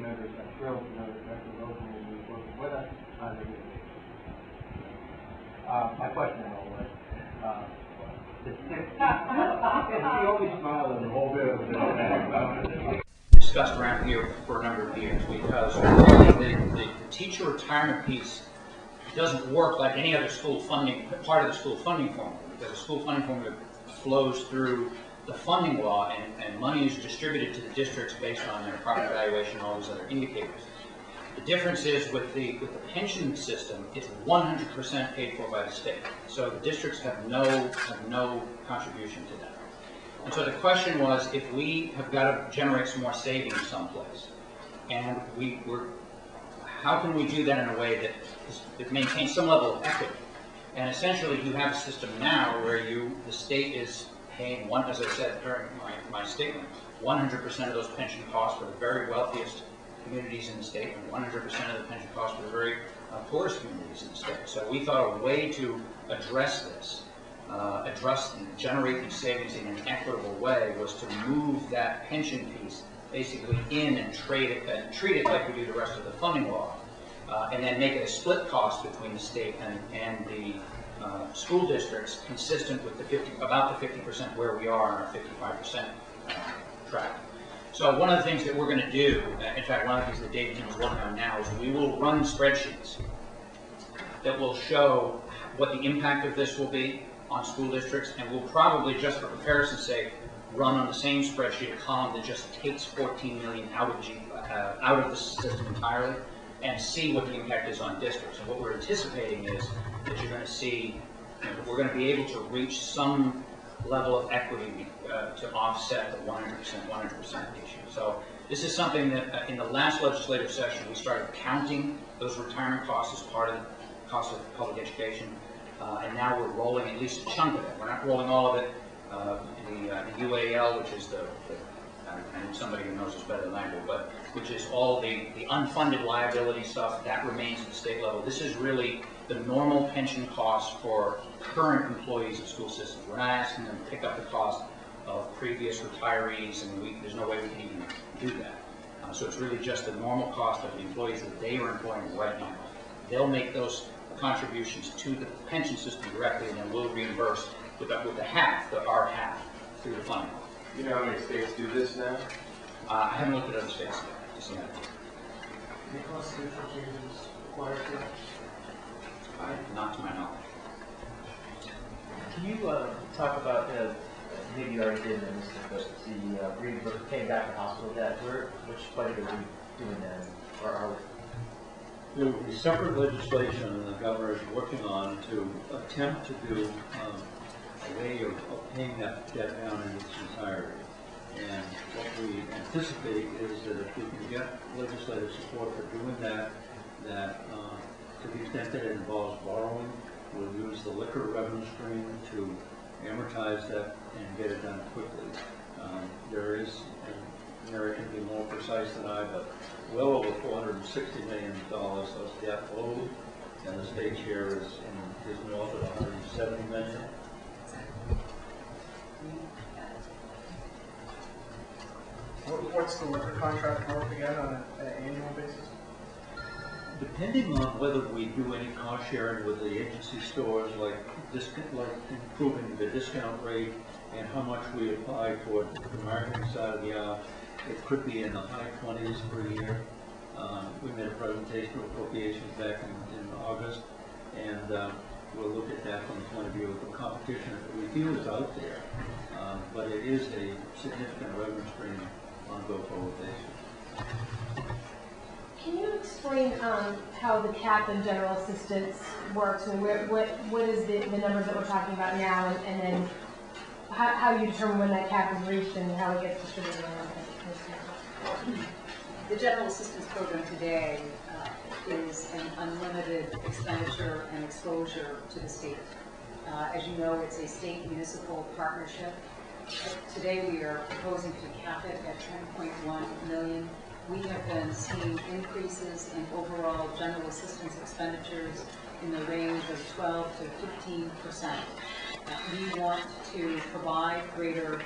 members are thrilled to know that Director Rosen will be working with us on the my question was, he always smiles and the whole bit of it. Discussed around here for a number of years because really the teacher retirement piece doesn't work like any other school funding, part of the school funding formula, because the school funding formula flows through the funding law and money is distributed to the districts based on their profit evaluation and all these other indicators. The difference is with the pension system, it's 100% paid for by the state. So the districts have no contribution to that. And so the question was, if we have got to generate some more savings someplace, and how can we do that in a way that maintains some level of equity? And essentially, you have a system now where the state is paying, as I said during my statement, 100% of those pension costs for the very wealthiest communities in the state, and 100% of the pension costs for the very poorest communities in the state. So we thought a way to address this, and generate these savings in an equitable way, was to move that pension piece basically in and treat it like we do the rest of the funding law, and then make it a split cost between the state and the school districts, consistent with about the 50% where we are on our 55% track. So one of the things that we're going to do, in fact, one of the things that David is working on now, is we will run spreadsheets that will show what the impact of this will be on school districts, and we'll probably, just for comparison's sake, run on the same spreadsheet a column that just takes 14 million out of the system entirely, and see what the impact is on districts. And what we're anticipating is that you're going to see, we're going to be able to reach some level of equity to offset the 100% issue. So this is something that in the last legislative session we started counting those retirement costs as part of the cost of public education, and now we're rolling at least a chunk of it. We're not rolling all of it. The UAL, which is and somebody who knows this better than I do, but which is all the unfunded liability stuff, that remains at the state level. This is really the normal pension costs for current employees of school systems. We're not asking them to pick up the cost of previous retirees, and there's no way we can even do that. So it's really just the normal cost of the employees that they are employing right now. They'll make those contributions to the pension system directly, and then we'll reimburse with our half through the funding. You know how many states do this now? I haven't looked at other states yet. Just yet. The constitutional changes required for that? Not to my knowledge. Can you talk about, maybe you already did in this, but the reimbursement paying back the hospital debt, which budget are we doing that, or are we? There will be separate legislation and the governor is working on to attempt to do a way of paying that debt down in its entirety. And what we anticipate is that if we can get legislative support for doing that, to the extent that it involves borrowing, we'll use the liquor revenue stream to amortize that and get it done quickly. There is, and Mary can be more precise than I, but well over $460 million of debt owed, and the state share is north of $170 million. What's the liquor contract worth again on an annual basis? Depending on whether we do any cost sharing with the agency stores, like improving the discount rate and how much we apply toward the marketing side of the aisle, it could be in the high 20s per year. We made a presentation of appropriations back in August, and we'll look at that from the point of view of the competition that we feel is out there. But it is a significant revenue stream on a go-forward basis. Can you explain how the cap and general assistance works, and what is the numbers that we're talking about now, and then how you determine when that cap is reached and how it gets distributed? The general assistance program today is an unlimited expenditure and exposure to the state. As you know, it's a state-municipal partnership. Today we are proposing to cap it at $10.1 million. We have been seeing increases in overall general assistance expenditures in the range of 12 to 15%. We want to provide greater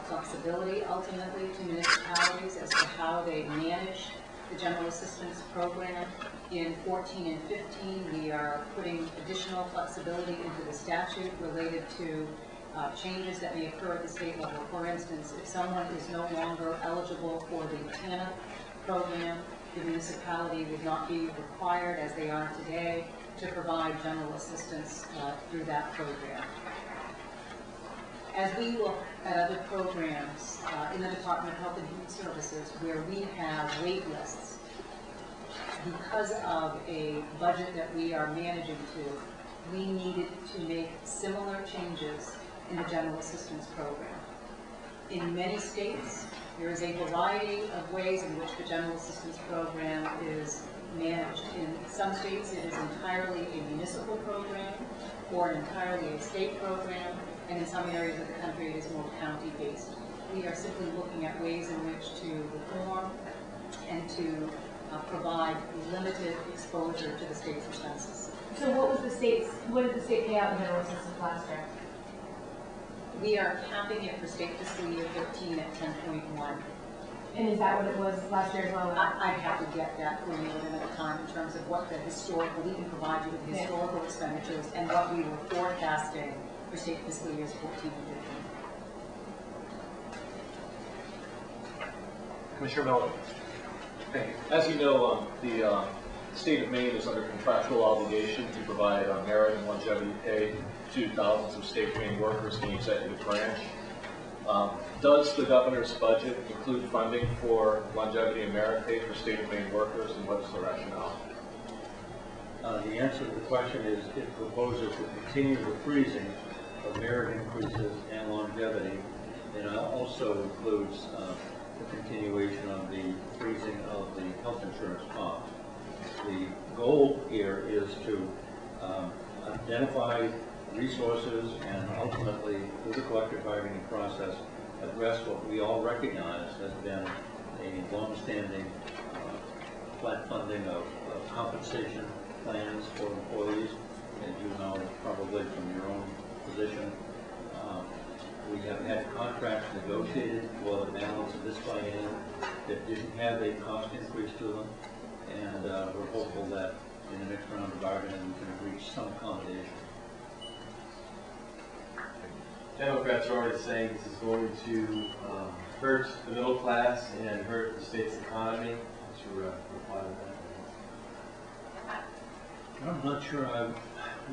flexibility ultimately to municipalities as to how they manage the general assistance program. In 14 and 15, we are putting additional flexibility into the statute related to changes that may occur at the state level. For instance, if someone is no longer eligible for the TANF program, the municipality would not be required, as they are today, to provide general assistance through that program. As we look at other programs in the Department of Health and Human Services where we have wait lists, because of a budget that we are managing to, we needed to make similar changes in the general assistance program. In many states, there is a variety of ways in which the general assistance program is managed. In some states, it is entirely a municipal program or entirely a state program, and in some areas of the country, it is more county-based. We are simply looking at ways in which to reform and to provide limited exposure to the state's expenses. So what did the state pay out in general assistance last year? We are capping it for state fiscal year 13 at 10.1. And is that what it was last year as well? I'd have to get that for you at another time in terms of what the historical, we can provide you with the historical expenditures and what we were forecasting for state fiscal years 14 and 15. Commissioner Miller. Thank you. As you know, the state of Maine is under contractual obligation to provide merit and longevity pay to thousands of state Maine workers in the executive branch. Does the governor's budget include funding for longevity and merit pay for state of Maine workers, and what is the rationale? The answer to the question is it proposes to continue the freezing of merit increases and longevity, and it also includes the continuation of the freezing of the health insurance cost. The goal here is to identify resources and ultimately, through the collective bargaining process, address what we all recognize has been a long-standing flat funding of compensation plans for employees. As you know, probably from your own position, we have had contracts negotiated for the balance of this biennium that didn't have a cost increase to them, and we're hopeful that in the next round of bargaining we can reach some accommodation. Democrats are already saying this is going to hurt the middle class and hurt the state's economy. What's your reply to that? I'm not sure I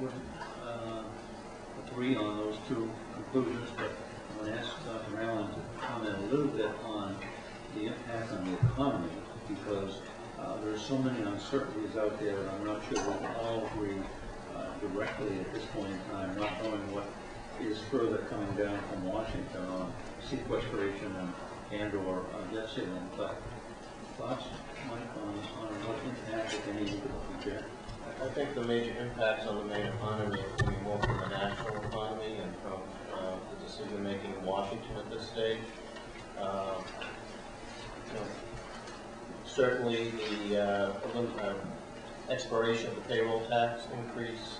would agree on those two conclusions, but I'm going to ask Dr. Allen to comment a little bit on the impact on the economy, because there are so many uncertainties out there that I'm not sure we can all agree directly at this point in time, not knowing what is further coming down from Washington on sequestration and or debt ceiling. But thoughts, Mike, on what impact, if any, you could project? I think the major impacts on the Maine economy are going to be more from the national economy and from the decision-making in Washington at this stage. Certainly the expiration of the payroll tax increase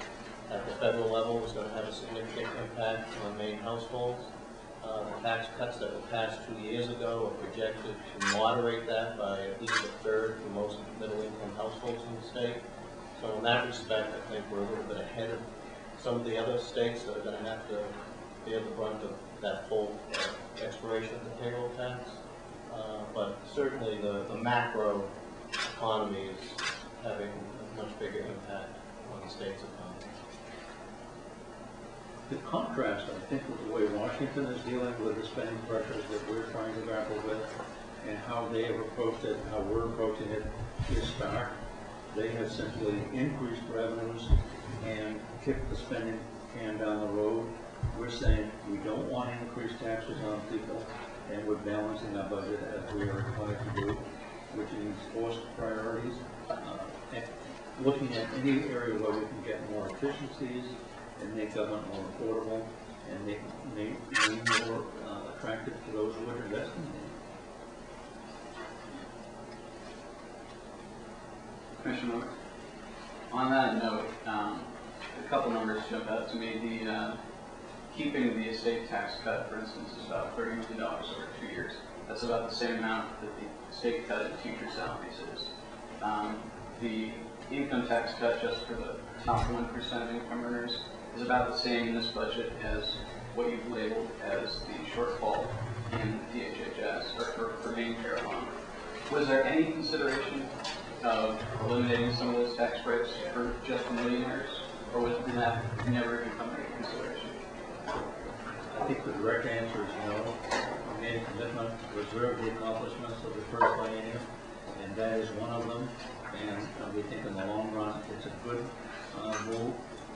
at the federal level is going to have a significant impact on Maine households. The tax cuts that were passed 2 years ago are projected to moderate that by at least a third for most middle-income households in the state. So in that respect, I think we're a little bit ahead of some of the other states that are going to have to bear the brunt of that full expiration of the payroll tax. But certainly the macro economy is having a much bigger impact on the state's economy. The contrast, I think, with the way Washington is dealing with the spending pressures that we're trying to grapple with and how they have approached it, how we're approaching it, is stark. They have simply increased revenues and kicked the spending can down the road. We're saying we don't want to increase taxes on people, and we're balancing our budget as we are required to do, which means forced priorities. And looking at any area where we can get more efficiencies and make government more affordable and make more attractive to those who are investing in it. Commissioner, on that note, a couple numbers jump out to me. The keeping the estate tax cut, for instance, is about $30 million over 2 years. That's about the same amount that the state cut in teacher salaries is. The income tax cut just for the top 1% of income earners is about the same in this budget as what you've labeled as the shortfall in DHHS, or for main care alone. Was there any consideration of eliminating some of those tax breaks for just millionaires, or did that never become a consideration? I think the direct answer is no. We made a commitment to preserve the accomplishments of the first biennium, and that is one of them. And we think in the long run, it's a good move.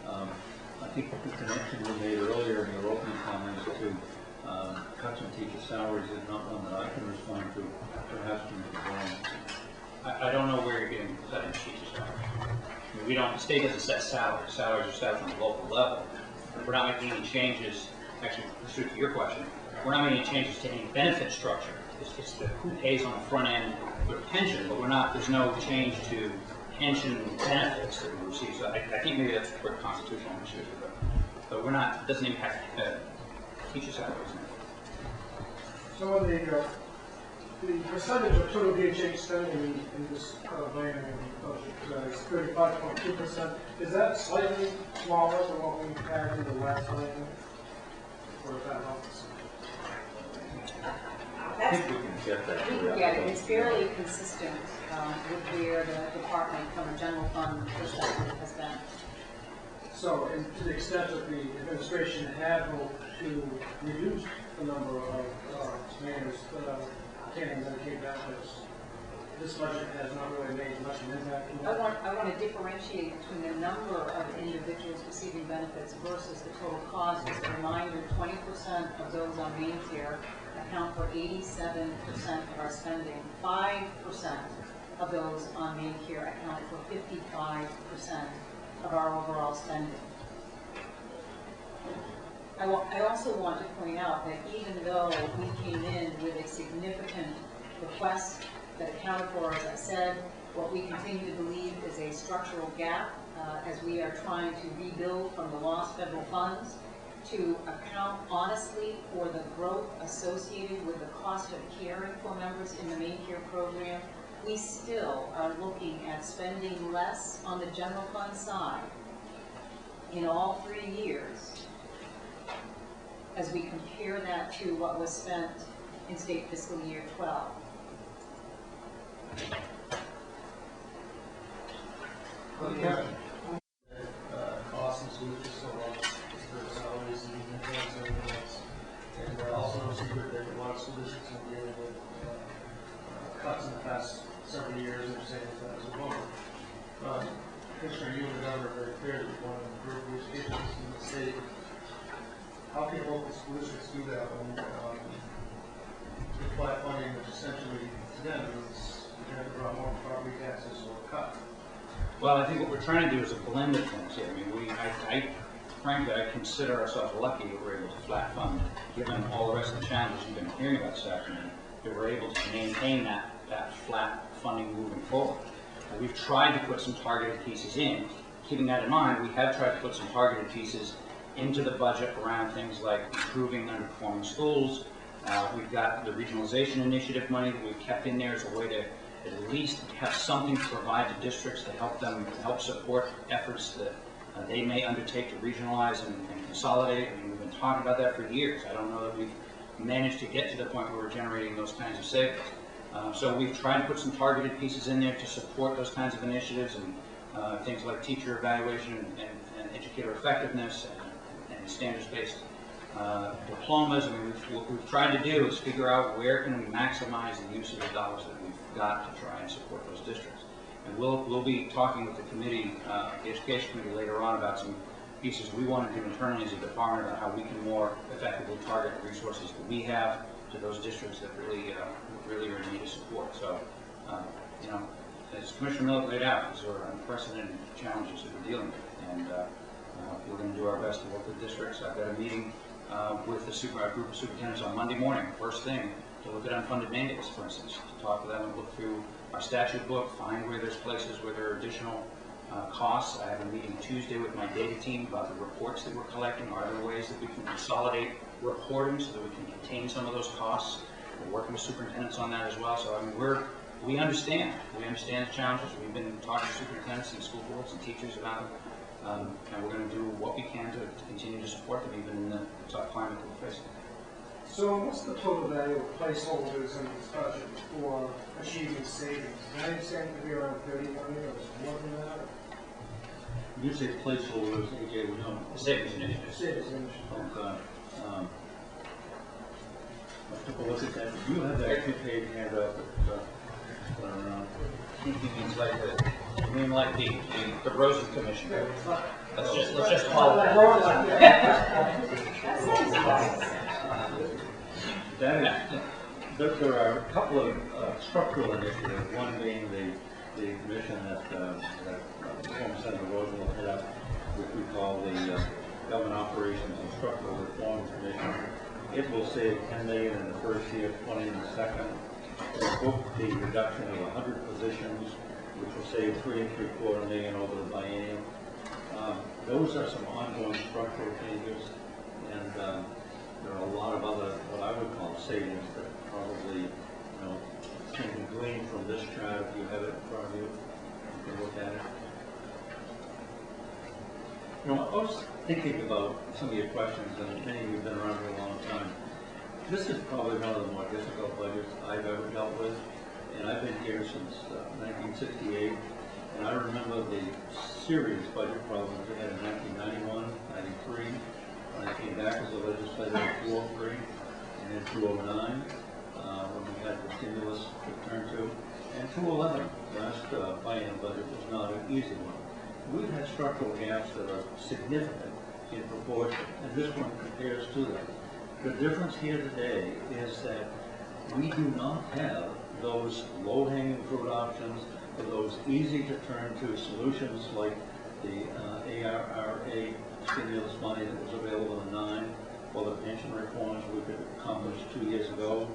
I think the connection you made earlier in your opening comments to cuts in teacher salaries is not one that I can respond to. Perhaps you can. I don't know where you're getting that in teacher salaries. I mean, we don't, the state doesn't set salaries. Salaries are set on the local level. We're not making any changes, actually, to your question, we're not making any changes to any benefit structure. It's the who pays on the front end for pension, but we're not, there's no change to pension benefits that we receive. So I think maybe that's where constitutional issues are, but we're not, it doesn't impact teacher salaries. So the percentage of total DHH spending in this biennium budget is 35.2%. Is that slightly smaller than what we had in the last biennium? Or is that not? I think we can get that. Yeah, it's fairly consistent with where the department from a general fund perspective has been. So, and to the extent that the administration had hoped to reduce the number of seniors obtaining Medicaid benefits, this budget has not really made much of an impact. I want to differentiate between the number of individuals receiving benefits versus the total cost. As a reminder, 20% of those on main care account for 87% of our spending. 5% of those on main care account for 55% of our overall spending. I also want to point out that even though we came in with a significant request that accounted for, as I said, what we continue to believe is a structural gap as we are trying to rebuild from the lost federal funds, to account honestly for the growth associated with the cost of caring for members in the main care program, we still are looking at spending less on the general fund side in all 3 years as we compare that to what was spent in state fiscal year 12. Costs and solutions so much for salaries and everything else. And also no secret that a lot of school districts have been dealing with cuts in the past several years and saying that as a vote. Commissioner, you and the governor are very clear that you want to improve the education system in the state. How can local school districts do that when flat funding, which essentially to them is you have to draw more property taxes or cut? Well, I think what we're trying to do is a blend of things here. I mean, frankly, I consider ourselves lucky that we're able to flat fund, given all the rest of the challenges you've been hearing about this afternoon, that we're able to maintain that flat funding moving forward. And we've tried to put some targeted pieces in. Keeping that in mind, we have tried to put some targeted pieces into the budget around things like improving underperforming schools. We've got the regionalization initiative money that we've kept in there as a way to at least have something to provide to districts to help support efforts that they may undertake to regionalize and consolidate. I mean, we've been talking about that for years. I don't know that we've managed to get to the point where we're generating those kinds of savings. So we've tried to put some targeted pieces in there to support those kinds of initiatives and things like teacher evaluation and educator effectiveness and standards-based diplomas. I mean, what we've tried to do is figure out where can we maximize the use of the dollars that we've got to try and support those districts. And we'll be talking with the committee, the education committee later on about some pieces we want to do internally as a department about how we can more effectively target the resources that we have to those districts that really are in need of support. So, you know, as Commissioner Miller laid out, these are unprecedented challenges that we're dealing with, and we're going to do our best to work with districts. I've got a meeting with a group of superintendents on Monday morning, first thing, to look at unfunded mandates, for instance, to talk to them and look through our statute book, find where there's places where there are additional costs. I have a meeting Tuesday with my data team about the reports that we're collecting. Are there ways that we can consolidate reporting so that we can contain some of those costs? We're working with superintendents on that as well. So I mean, we understand the challenges. We've been talking to superintendents and school boards and teachers about it. And we're going to do what we can to continue to support them even in the tough climate that we're facing. So what's the total value of placeholders in this budget for achieving savings? Did I understand it to be around 30 million, or is it more than that? You say placeholders, AJ, we don't. Savings initiatives. Savings initiative. Oh, God. I took a look at that. Do you have that two-page handout that went around? I think he means like the Rosen Commission. Let's just call it that. There are a couple of structural initiatives, one being the commission that former Senator Rosen will head up, which we call the Government Operations and Structural Reform Commission. It will save $10 million in the first year, $20 in the second. We booked the reduction of 100 positions, which will save $3.75 million over the biennium. Those are some ongoing structural changes, and there are a lot of other, what I would call savings that probably, can be gleaned from this chart if you have it in front of you. You can look at it. I was thinking about some of your questions, and many of you have been around for a long time. This is probably one of the more difficult budgets I've ever dealt with, and I've been here since 1968, and I remember the serious budget problems we had in 1991, 93, when I came back as a legislator in 2003, and then 2009, when we had the stimulus to turn to, and 2011, last biennial budget was not an easy one. We've had structural gaps that are significant in proportion, and this one compares to them. The difference here today is that we do not have those low-hanging fruit options or those easy-to-turn-to solutions like the ARRA stimulus money that was available in 9, or the pension reforms we could accomplish 2 years ago.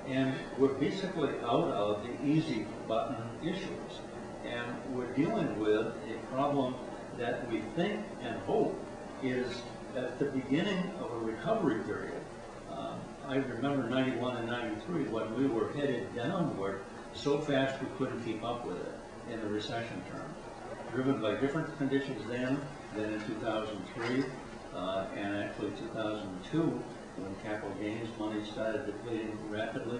And we're basically out of the easy-button issues. And we're dealing with a problem that we think and hope is at the beginning of a recovery period. I remember 91 and 93 when we were headed downward so fast we couldn't keep up with it in the recession term, driven by different conditions then than in 2003 and actually 2002 when capital gains money started depleting rapidly.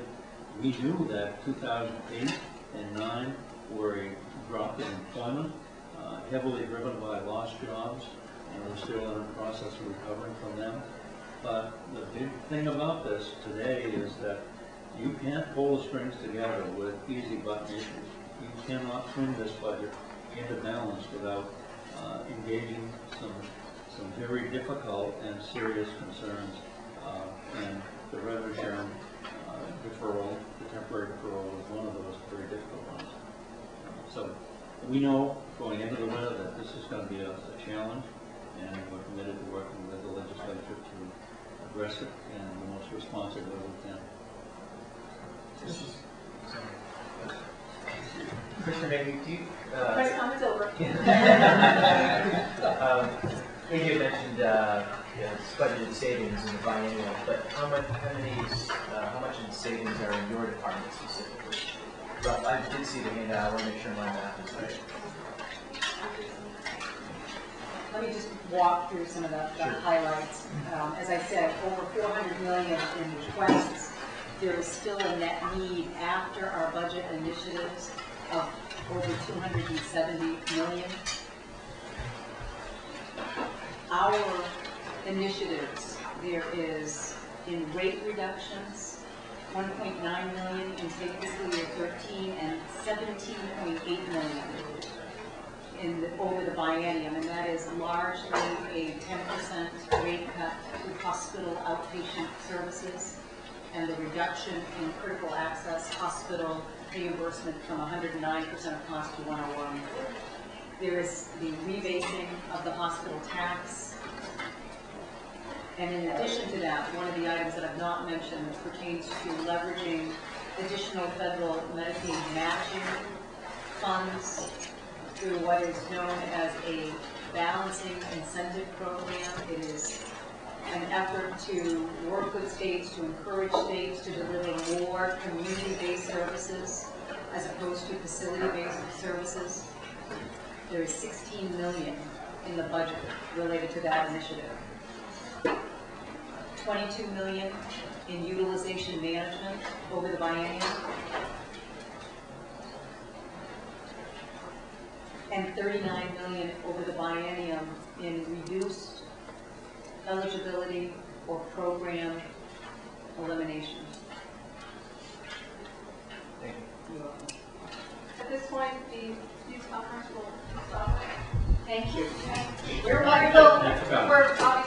We knew that 2008 and 9 were a drop in employment, heavily driven by lost jobs, and we're still in the process of recovering from them. But the big thing about this today is that you can't pull the strings together with easy button issues. You cannot swing this budget into balance without engaging some very difficult and serious concerns, and the revenue sharing deferral, the temporary deferral is one of those very difficult ones. So we know going into the winter that this is going to be a challenge, and we're committed to working with the legislature to address it in the most responsive way we can. Commissioner, maybe do you... Press comments over. You mentioned budgeted savings in the biennial, but how much in savings are in your department specifically? Well, I did see the handout. I want to make sure my math is right. Let me just walk through some of the highlights. As I said, over 400 million in requests. There is still a net need after our budget initiatives of over 270 million. Our initiatives, there is in rate reductions, 1.9 million in fiscal year 13 and 17.8 million over the biennium, and that is largely a 10% rate cut to hospital outpatient services and the reduction in critical access hospital reimbursement from 109% of cost to 101%. There is the rebasing of the hospital tax. And in addition to that, one of the items that I've not mentioned pertains to leveraging additional federal Medicaid matching funds through what is known as a balancing incentive program. It is an effort to work with states, to encourage states to deliver more community-based services as opposed to facility-based services. There is $16 million in the budget related to that initiative. $22 million in utilization management over the biennium, and $39 million over the biennium in reduced eligibility or program elimination. Thank you. You're welcome. At this point, the news conference will stop. Thank you. We're liable Thanks, Scott. for obviously